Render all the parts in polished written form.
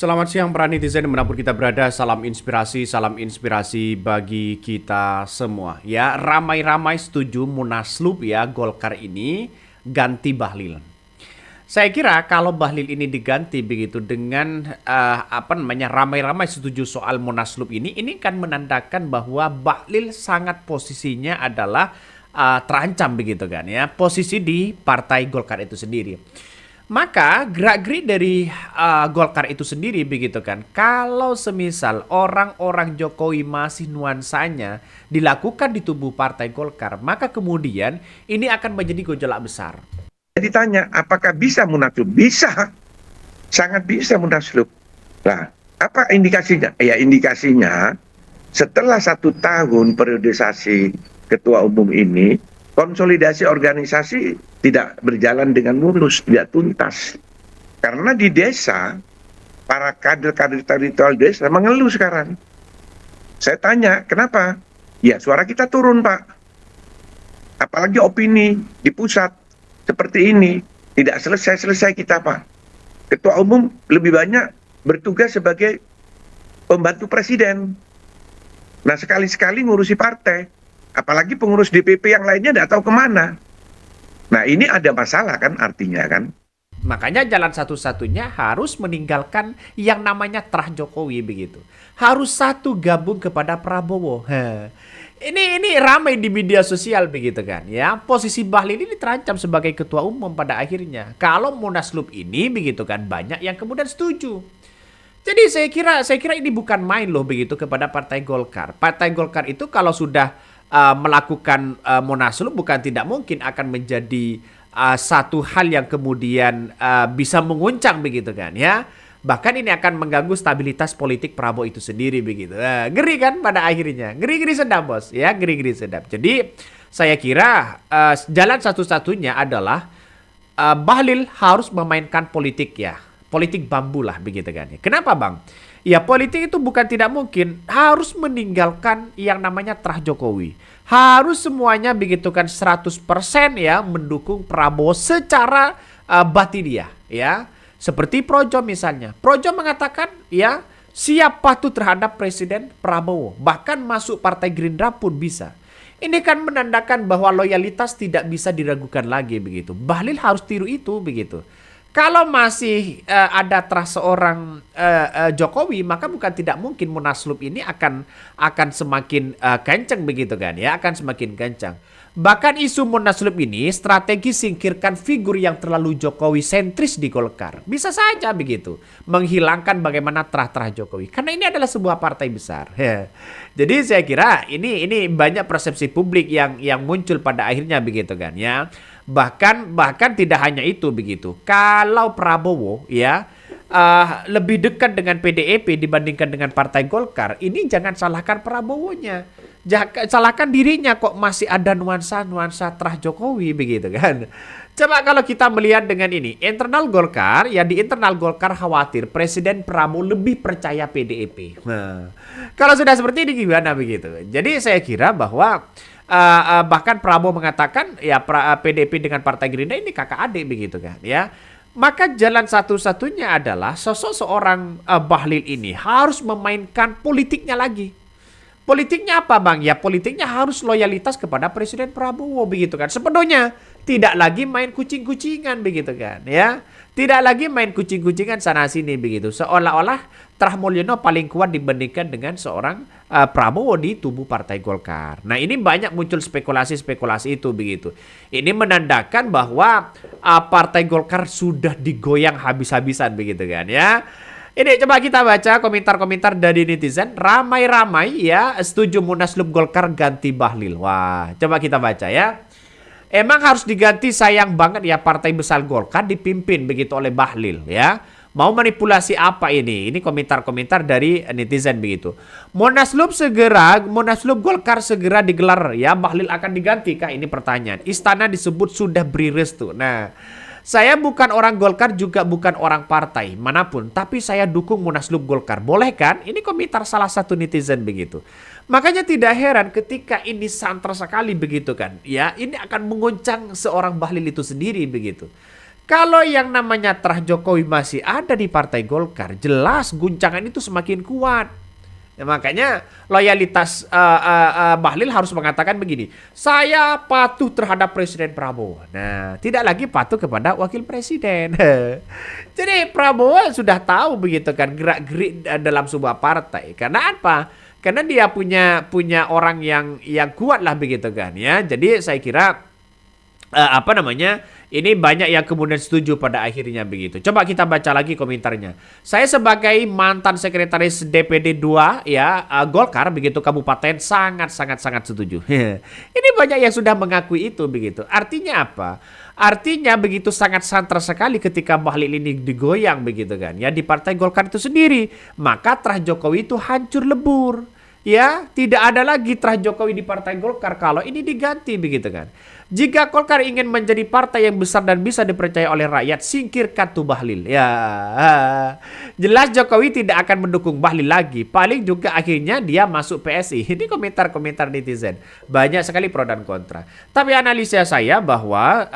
Selamat siang para netizen dimanapun kita berada, salam inspirasi bagi kita semua. Ya, ramai-ramai setuju Munaslup ya Golkar ini ganti Bahlil. Saya kira kalau Bahlil ini diganti begitu dengan ramai-ramai setuju soal Munaslup ini kan menandakan bahwa Bahlil sangat posisinya adalah terancam begitu kan ya, posisi di Partai Golkar itu sendiri. Maka gerak-gerik dari Golkar itu sendiri begitu kan. Kalau semisal orang-orang Jokowi masih nuansanya dilakukan di tubuh Partai Golkar, maka kemudian ini akan menjadi gejolak besar. Ditanya apakah bisa munaslup? Bisa, sangat bisa munaslup. Nah, apa indikasinya? Ya indikasinya setelah 1 tahun periodisasi ketua umum ini, konsolidasi organisasi tidak berjalan dengan mulus, tidak tuntas. Karena di desa, para kader-kader teritorial desa mengeluh sekarang. Saya tanya, kenapa? Ya suara kita turun, Pak. Apalagi opini di pusat seperti ini. Tidak selesai-selesai kita, Pak. Ketua umum lebih banyak bertugas sebagai pembantu presiden. Nah, sekali-sekali ngurusi partai. Apalagi pengurus DPP yang lainnya tidak tahu kemana. Nah, ini ada masalah kan artinya kan. Makanya jalan satu-satunya harus meninggalkan yang namanya terah Jokowi begitu. Harus satu gabung kepada Prabowo. Ini ramai di media sosial begitu kan ya. Posisi Bahlil ini terancam sebagai ketua umum pada akhirnya. Kalau Munaslup ini begitu kan banyak yang kemudian setuju. Jadi saya kira ini bukan main loh begitu kepada Partai Golkar. Partai Golkar itu kalau sudah melakukan Munaslup bukan tidak mungkin akan menjadi satu hal yang kemudian bisa menguncang begitu kan ya. Bahkan ini akan mengganggu stabilitas politik Prabowo itu sendiri begitu. Ngeri kan pada akhirnya. Ngeri-ngeri sedap bos ya, ngeri-ngeri sedap. Jadi saya kira jalan satu-satunya adalah Bahlil harus memainkan politik ya. Politik bambu lah begitu kan ya. Kenapa bang? Ya politik itu bukan tidak mungkin, harus meninggalkan yang namanya terah Jokowi. Harus semuanya begitu kan 100% ya mendukung Prabowo secara batiniah ya. Seperti Projo misalnya. Projo mengatakan ya siap patuh terhadap Presiden Prabowo. Bahkan masuk Partai Gerindra pun bisa. Ini kan menandakan bahwa loyalitas tidak bisa diragukan lagi begitu. Bahlil harus tiru itu begitu. Kalau masih ada trust seorang Jokowi, maka bukan tidak mungkin Munaslup ini akan semakin kencang begitu kan ya, akan semakin kencang. Bahkan isu Munaslup ini strategi singkirkan figur yang terlalu Jokowi sentris di Golkar. Bisa saja begitu, menghilangkan bagaimana terah-terah Jokowi. Karena ini adalah sebuah partai besar. Jadi saya kira ini banyak persepsi publik yang muncul pada akhirnya begitu kan ya. Bahkan tidak hanya itu begitu. Kalau Prabowo ya lebih dekat dengan PDIP dibandingkan dengan Partai Golkar, ini jangan salahkan Prabowonya. Salahkan dirinya kok masih ada nuansa-nuansa terah Jokowi begitu kan. Coba kalau kita melihat dengan ini, internal Golkar, ya di internal Golkar khawatir Presiden Prabowo lebih percaya PDIP. Nah, kalau sudah seperti ini gimana begitu? Jadi saya kira bahwa bahkan Prabowo mengatakan ya PDIP dengan Partai Gerindra ini kakak adik begitu kan ya. Maka jalan satu-satunya adalah sosok seorang Bahlil ini harus memainkan politiknya lagi. Politiknya apa bang? Ya politiknya harus loyalitas kepada Presiden Prabowo begitu kan. Sepenuhnya tidak lagi main kucing-kucingan begitu kan ya. Tidak lagi main kucing-kucingan sana sini begitu. Seolah-olah Terah Mulyono paling kuat dibandingkan dengan seorang Prabowo di tubuh Partai Golkar. Nah ini banyak muncul spekulasi-spekulasi itu begitu. Ini menandakan bahwa Partai Golkar sudah digoyang habis-habisan begitu kan ya. Ini coba kita baca komentar-komentar dari netizen. Ramai-ramai ya setuju Munaslup Golkar ganti Bahlil. Wah coba kita baca ya. Emang harus diganti, sayang banget ya partai besar Golkar dipimpin begitu oleh Bahlil ya. Mau manipulasi apa ini? Ini komentar-komentar dari netizen begitu. Munaslup Golkar segera digelar ya. Bahlil akan diganti kah? Ini pertanyaan. Istana disebut sudah beri restu. Nah, saya bukan orang Golkar juga bukan orang partai manapun, tapi saya dukung Munaslup Golkar. Boleh kan? Ini komentar salah satu netizen begitu. Makanya tidak heran ketika ini santer sekali begitu kan. Ya, ini akan menguncang seorang Bahlil itu sendiri begitu. Kalau yang namanya terah Jokowi masih ada di Partai Golkar, jelas guncangan itu semakin kuat. Ya, makanya loyalitas Bahlil harus mengatakan begini, saya patuh terhadap Presiden Prabowo. Nah, tidak lagi patuh kepada Wakil Presiden. Jadi Prabowo sudah tahu begitu kan gerak-gerik dalam sebuah partai. Karena apa? Karena dia punya orang yang kuat lah begitu kan ya. Jadi saya kira ini banyak yang kemudian setuju pada akhirnya begitu. Coba kita baca lagi komentarnya. Saya sebagai mantan sekretaris DPD 2 ya Golkar begitu Kabupaten sangat setuju. Ini banyak yang sudah mengakui itu begitu. Artinya apa? Artinya begitu sangat santer sekali ketika Bahlil ini digoyang begitu kan ya di Partai Golkar itu sendiri. Maka terah Jokowi itu hancur lebur. Ya, tidak ada lagi terah Jokowi di Partai Golkar kalau ini diganti begitu kan. Jika Golkar ingin menjadi partai yang besar dan bisa dipercaya oleh rakyat, singkirkan tuh Bahlil. Ya, jelas Jokowi tidak akan mendukung Bahlil lagi. Paling juga akhirnya dia masuk PSI. Ini komentar-komentar netizen. Banyak sekali pro dan kontra. Tapi analisa saya bahwa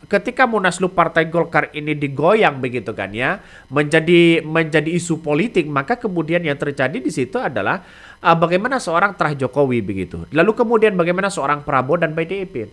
ketika Munaslup Partai Golkar ini digoyang begitu kan ya, menjadi isu politik, maka kemudian yang terjadi di situ adalah bagaimana seorang terah Jokowi begitu. Lalu kemudian bagaimana seorang Prabowo dan PDIP.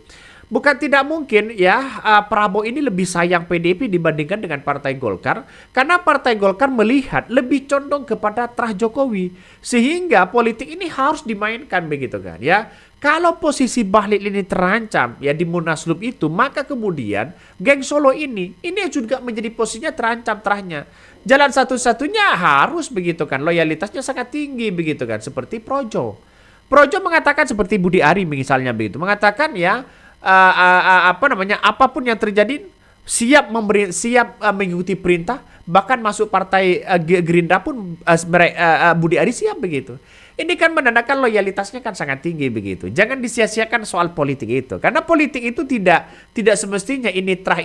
Bukan tidak mungkin ya Prabowo ini lebih sayang PDIP dibandingkan dengan Partai Golkar. Karena Partai Golkar melihat lebih condong kepada terah Jokowi. Sehingga politik ini harus dimainkan begitu kan ya. Kalau posisi Bahlil ini terancam ya di Munaslup itu, maka kemudian geng Solo ini juga menjadi posisinya terancam terahnya. Jalan satu-satunya harus begitu kan, loyalitasnya sangat tinggi begitu kan, seperti Projo. Projo mengatakan seperti Budi Ari misalnya begitu, mengatakan ya apapun yang terjadi siap mengikuti perintah, bahkan masuk partai Gerindra pun Budi Ari siap begitu. Ini kan menandakan loyalitasnya kan sangat tinggi begitu. Jangan disia-siakan soal politik itu. Karena politik itu tidak semestinya ini terah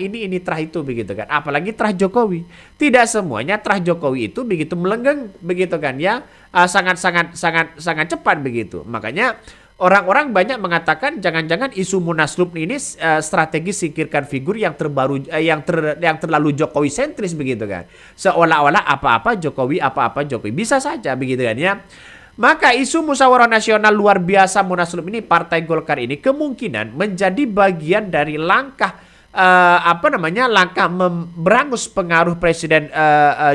itu begitu kan. Apalagi terah Jokowi. Tidak semuanya terah Jokowi itu begitu melenggeng begitu kan ya. Sangat cepat begitu. Makanya orang-orang banyak mengatakan jangan-jangan isu Munaslup ini strategi singkirkan figur yang terbaru yang terlalu Jokowi sentris begitu kan. Seolah-olah apa-apa Jokowi bisa saja begitu kan ya. Maka isu musyawarah nasional luar biasa Munaslup ini Partai Golkar ini kemungkinan menjadi bagian dari langkah langkah berangus pengaruh Presiden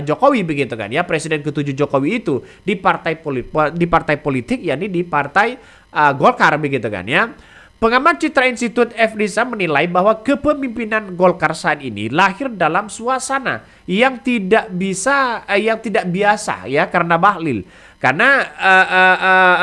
Jokowi begitu kan ya, Presiden ke-7 Jokowi itu di partai politik yakni di Partai Golkar begitu kan ya. Pengamat Citra Institut FDISA menilai bahwa kepemimpinan Golkar saat ini lahir dalam suasana yang tidak biasa ya karena Bahlil. Karena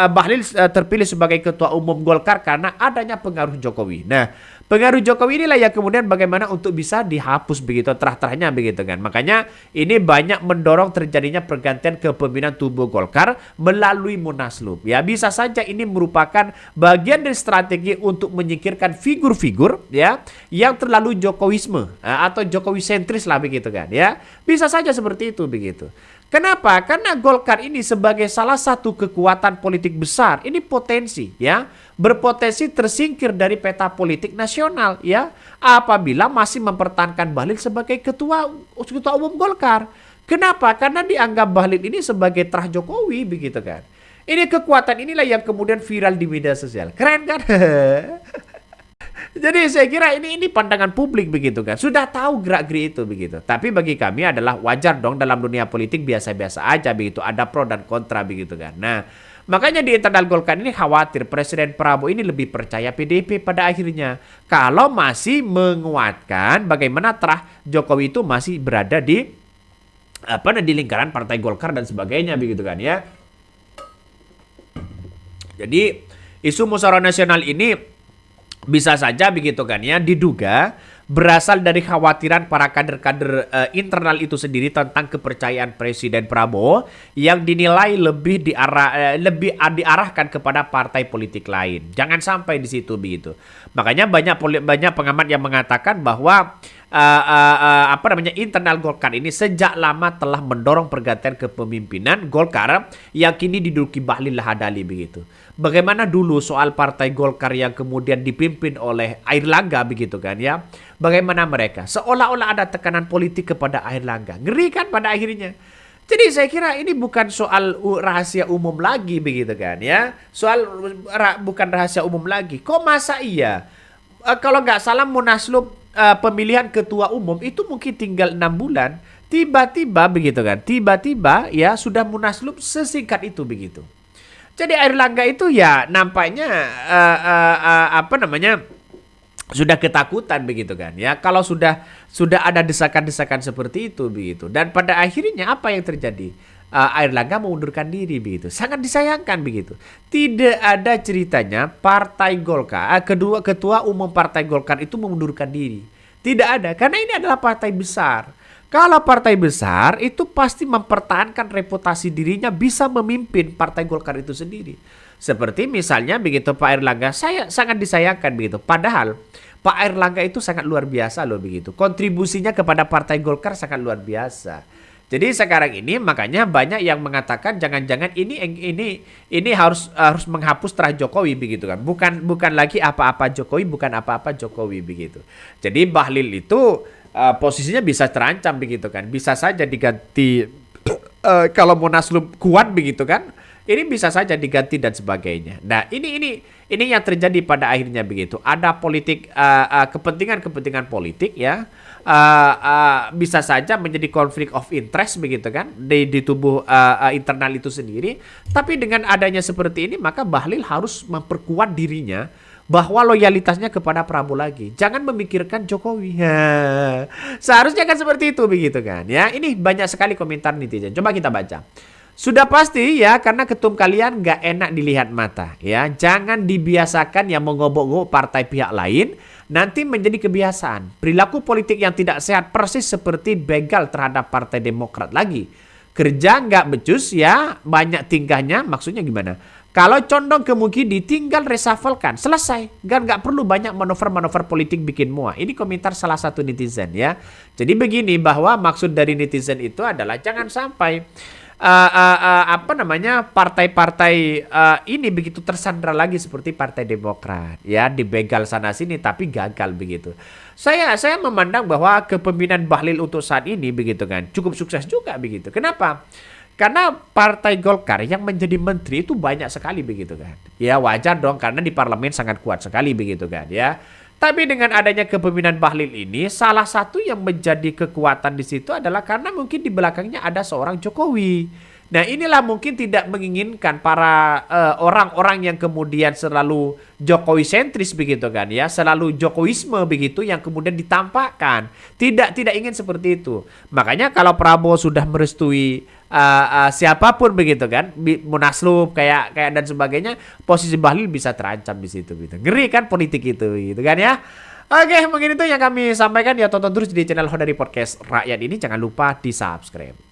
Bahlil terpilih sebagai ketua umum Golkar karena adanya pengaruh Jokowi. Nah, pengaruh Jokowi inilah yang kemudian bagaimana untuk bisa dihapus begitu terah-terahnya begitu kan. Makanya ini banyak mendorong terjadinya pergantian kepemimpinan tubuh Golkar melalui Munaslup. Ya, bisa saja ini merupakan bagian dari strategi untuk menyingkirkan figur-figur ya yang terlalu Jokowisme atau Jokowi sentris lah begitu kan ya. Bisa saja seperti itu begitu. Kenapa? Karena Golkar ini sebagai salah satu kekuatan politik besar, ini potensi ya, berpotensi tersingkir dari peta politik nasional ya, apabila masih mempertahankan Bahlil sebagai ketua umum Golkar. Kenapa? Karena dianggap Bahlil ini sebagai terah Jokowi begitu kan. Ini kekuatan inilah yang kemudian viral di media sosial. Keren kan? Jadi saya kira ini pandangan publik begitu kan. Sudah tahu gerak-gerik itu begitu. Tapi bagi kami adalah wajar dong dalam dunia politik biasa-biasa aja begitu. Ada pro dan kontra begitu kan. Nah, makanya di internal Golkar ini khawatir Presiden Prabowo ini lebih percaya PDIP pada akhirnya. Kalau masih menguatkan bagaimana terah Jokowi itu masih berada di lingkaran Partai Golkar dan sebagainya begitu kan ya. Jadi isu musyawarah nasional ini bisa saja begitu kan ya diduga berasal dari khawatiran para kader-kader internal itu sendiri tentang kepercayaan Presiden Prabowo yang dinilai lebih diarahkan kepada partai politik lain. Jangan sampai di situ begitu. Makanya banyak pengamat yang mengatakan bahwa internal Golkar ini sejak lama telah mendorong pergantian kepemimpinan Golkar yang kini diduduki Bahlil Lahadalia begitu. Bagaimana dulu soal partai Golkar yang kemudian dipimpin oleh Airlangga begitu kan ya. Bagaimana mereka seolah-olah ada tekanan politik kepada Airlangga. Ngeri kan pada akhirnya. Jadi saya kira ini bukan soal rahasia umum lagi begitu kan ya. Bukan rahasia umum lagi. Kok masa iya? Kalau nggak salah Munaslup pemilihan ketua umum itu mungkin tinggal 6 bulan. Tiba-tiba begitu kan. Tiba-tiba ya sudah Munaslup sesingkat itu begitu. Jadi Airlangga itu ya nampaknya sudah ketakutan begitu kan ya, kalau sudah ada desakan-desakan seperti itu begitu, dan pada akhirnya apa yang terjadi, Airlangga mengundurkan diri begitu, sangat disayangkan begitu. Tidak ada ceritanya partai Golkar, ketua umum partai Golkar itu mengundurkan diri, tidak ada, karena ini adalah partai besar. Kalau partai besar itu pasti mempertahankan reputasi dirinya bisa memimpin partai Golkar itu sendiri. Seperti misalnya begitu Pak Airlangga, saya sangat disayangkan begitu. Padahal Pak Airlangga itu sangat luar biasa loh begitu. Kontribusinya kepada partai Golkar sangat luar biasa. Jadi sekarang ini makanya banyak yang mengatakan jangan-jangan ini harus menghapus terah Jokowi begitu kan. Bukan lagi apa-apa Jokowi, bukan apa-apa Jokowi begitu. Jadi Bahlil itu posisinya bisa terancam begitu kan, bisa saja diganti kalau Munaslup kuat begitu kan, ini bisa saja diganti dan sebagainya. Nah ini yang terjadi pada akhirnya begitu, ada politik kepentingan politik ya, bisa saja menjadi konflik of interest begitu kan di tubuh internal itu sendiri. Tapi dengan adanya seperti ini maka Bahlil harus memperkuat dirinya bahwa loyalitasnya kepada Prabowo lagi. Jangan memikirkan Jokowi. Seharusnya kan seperti itu begitu kan. Ya, ini banyak sekali komentar netizen. Coba kita baca. Sudah pasti ya, karena ketum kalian nggak enak dilihat mata. Ya, jangan dibiasakan yang mengobok-ngobok partai pihak lain. Nanti menjadi kebiasaan. Perilaku politik yang tidak sehat persis seperti begal terhadap Partai Demokrat lagi. Kerja nggak becus ya, banyak tingkahnya. Maksudnya gimana? Kalau condong ke Mukidi tinggal reshuffle-kan, selesai. Kan nggak perlu banyak manuver-manuver politik bikin muak. Ini komentar salah satu netizen ya. Jadi begini, bahwa maksud dari netizen itu adalah jangan sampai partai-partai ini begitu tersandra lagi seperti Partai Demokrat ya, dibegal sana sini tapi gagal begitu. Saya memandang bahwa kepemimpinan Bahlil untuk saat ini begitu kan cukup sukses juga begitu. Kenapa? Karena Partai Golkar yang menjadi menteri itu banyak sekali begitu kan. Ya wajar dong karena di parlemen sangat kuat sekali begitu kan ya. Tapi dengan adanya kepemimpinan Bahlil ini, salah satu yang menjadi kekuatan di situ adalah karena mungkin di belakangnya ada seorang Jokowi. Nah inilah mungkin tidak menginginkan para orang-orang yang kemudian selalu Jokowi sentris begitu kan ya, selalu Jokowisme begitu yang kemudian ditampakkan. Tidak ingin seperti itu. Makanya kalau Prabowo sudah merestui siapapun begitu kan, Munaslup kayak dan sebagainya, posisi Bahlil bisa terancam di situ gitu. Ngeri kan politik itu gitu kan ya. Oke, mungkin itu yang kami sampaikan ya. Tonton terus di channel Hodari Podcast Rakyat ini, jangan lupa di-subscribe.